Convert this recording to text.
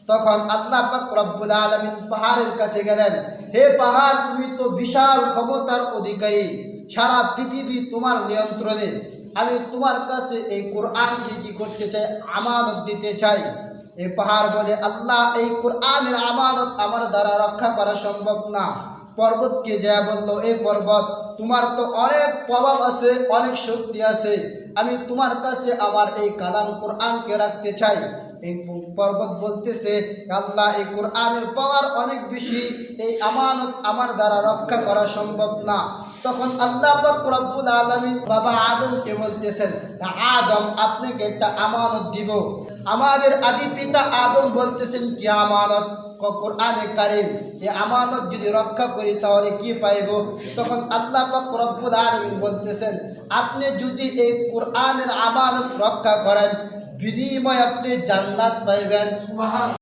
তখন আল্লাহ পাক রব্বুল আলামিন পাহাড়ের কাছে গেলেন। হে পাহাড়, তুমি তো বিশাল ক্ষমতার অধিকারী, সারা পৃথিবী তোমার নিয়ন্ত্রণে। আমি তোমার কাছে এই কোরআনকে কি করতে চাই? আমানত দিতে চাই। এই পাহাড় বলে, আল্লাহ, এই কোরআনের আমানত আমার দ্বারা রক্ষা করা সম্ভব না। পর্বতকে যা বলল, এই পর্বত, তোমার তো অনেক প্রভাব আছে, অনেক শক্তি আছে, আমি তোমার কাছে আমার এই কালাম কোরআনকে রাখতে চাই। এই পর্বত বলতেছে, আল্লাহ, এই কোরআনের পাওয়ার অনেক বেশি, এই আমানত আমার দ্বারা রক্ষা করা সম্ভব না। তখন আল্লাহ পাক রব্বুল আলামিন বাবা আদমকে বলতেছেন, আদম, আপনাকে একটা আমানত দিব। আমাদের আদি পিতা আদম বলতেছেন, কি আমানত? কোরআনে কারীম। এই আমানত যদি রক্ষা করি তাহলে কি পাইব? তখন আল্লাহ পাক রব্বুল আলামিন বলতেছেন, আপনি যদি এই কোরআনের আমানত রক্ষা করেন, বিনিময়ে আপনি জান্নাত পাইবেন।